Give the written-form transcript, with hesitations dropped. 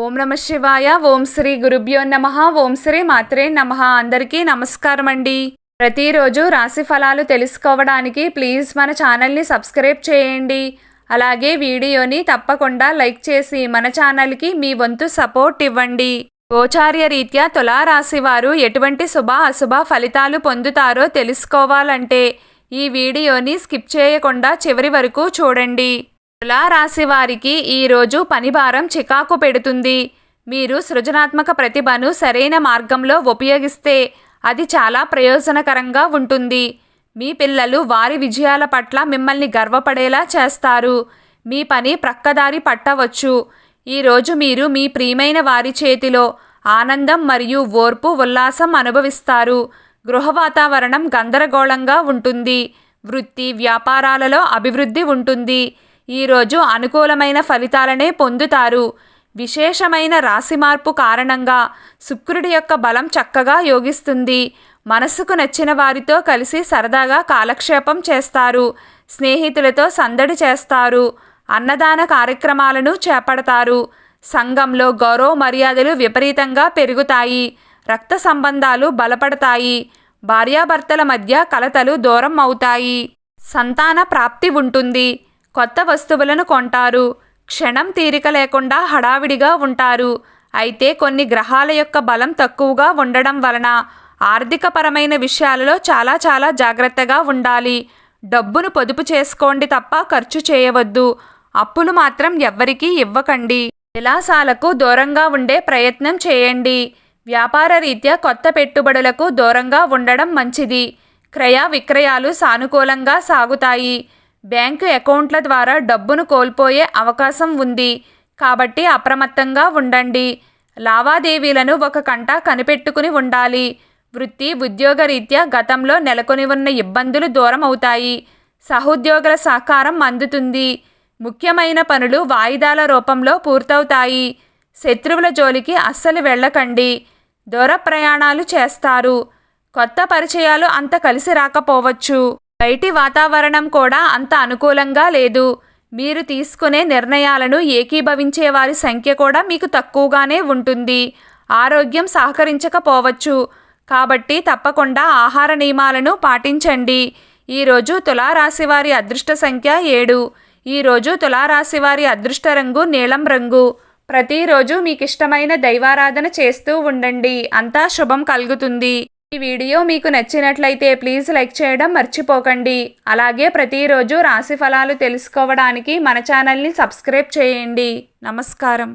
ఓం నమ శివాయ. ఓం శ్రీ గురుభ్యో నమః. ఓం శ్రీ మాత్రే నమః. అందరికీ నమస్కారం అండి. ప్రతిరోజు రాశి ఫలాలు తెలుసుకోవడానికి ప్లీజ్ మన ఛానల్ని సబ్స్క్రైబ్ చేయండి. అలాగే వీడియోని తప్పకుండా లైక్ చేసి మన ఛానల్కి మీ వంతు సపోర్ట్ ఇవ్వండి. గోచార్య రీత్యా తులారాశి వారు ఎటువంటి శుభ అశుభ ఫలితాలు పొందుతారో తెలుసుకోవాలంటే ఈ వీడియోని స్కిప్ చేయకుండా చివరి వరకు చూడండి. తులారాశి వారికి ఈరోజు పనిభారం చికాకు పెడుతుంది. మీరు సృజనాత్మక ప్రతిభను సరైన మార్గంలో ఉపయోగిస్తే అది చాలా ప్రయోజనకరంగా ఉంటుంది. మీ పిల్లలు వారి విజయాల పట్ల మిమ్మల్ని గర్వపడేలా చేస్తారు. మీ పని ప్రక్కదారి పట్టవచ్చు. ఈరోజు మీరు మీ ప్రియమైన వారి చేతిలో ఆనందం మరియు ఓర్పు ఉల్లాసం అనుభవిస్తారు. గృహ వాతావరణం గందరగోళంగా ఉంటుంది. వృత్తి వ్యాపారాలలో అభివృద్ధి ఉంటుంది. ఈరోజు అనుకూలమైన ఫలితాలనే పొందుతారు. విశేషమైన రాశి మార్పు కారణంగా శుక్రుడి యొక్క బలం చక్కగా యోగిస్తుంది. మనసుకు నచ్చిన వారితో కలిసి సరదాగా కాలక్షేపం చేస్తారు. స్నేహితులతో సందడి చేస్తారు. అన్నదాన కార్యక్రమాలను చేపడతారు. సంఘంలో గౌరవ మర్యాదలు విపరీతంగా పెరుగుతాయి. రక్త సంబంధాలు బలపడతాయి. భార్యాభర్తల మధ్య కలతలు దూరం అవుతాయి. సంతాన ప్రాప్తి ఉంటుంది. కొత్త వస్తువులను కొంటారు. క్షణం తీరిక లేకుండా హడావిడిగా ఉంటారు. అయితే కొన్ని గ్రహాల యొక్క బలం తక్కువగా ఉండడం వలన ఆర్థికపరమైన విషయాలలో చాలా జాగ్రత్తగా ఉండాలి. డబ్బును పొదుపు చేసుకోండి తప్ప ఖర్చు చేయవద్దు. అప్పులు మాత్రం ఎవ్వరికీ ఇవ్వకండి. విలాసాలకు దూరంగా ఉండే ప్రయత్నం చేయండి. వ్యాపార రీత్యా కొత్త పెట్టుబడులకు దూరంగా ఉండడం మంచిది. క్రయ విక్రయాలు సానుకూలంగా సాగుతాయి. బ్యాంకు అకౌంట్ల ద్వారా డబ్బును కోల్పోయే అవకాశం ఉంది. కాబట్టి అప్రమత్తంగా ఉండండి. లావాదేవీలను ఒక కంట కనిపెట్టుకుని ఉండాలి. వృత్తి ఉద్యోగ రీత్యా గతంలో నెలకొని ఉన్న ఇబ్బందులు దూరం అవుతాయి. సహోద్యోగుల సహకారం అందుతుంది. ముఖ్యమైన పనులు వాయిదాల రూపంలో పూర్తవుతాయి. శత్రువుల జోలికి అస్సలు వెళ్ళకండి. దూర ప్రయాణాలు చేస్తారు. కొత్త పరిచయాలు అంత కలిసి రాకపోవచ్చు. బయటి వాతావరణం కూడా అంత అనుకూలంగా లేదు. మీరు తీసుకునే నిర్ణయాలను ఏకీభవించే వారి సంఖ్య కూడా మీకు తక్కువగానే ఉంటుంది. ఆరోగ్యం సహకరించకపోవచ్చు. కాబట్టి తప్పకుండా ఆహార నియమాలను పాటించండి. ఈరోజు తులారాశి వారి అదృష్ట సంఖ్య 7. ఈరోజు తులారాశి వారి అదృష్ట రంగు నీలం రంగు. ప్రతిరోజు మీకు ఇష్టమైన దైవారాధన చేస్తూ ఉండండి. అంతా శుభం కలుగుతుంది. ఈ వీడియో మీకు నచ్చినట్లయితే ప్లీజ్ లైక్ చేయడం మర్చిపోకండి. అలాగే ప్రతిరోజు రాశి ఫలాలు తెలుసుకోవడానికి మన ఛానల్ని సబ్స్క్రైబ్ చేయండి. నమస్కారం.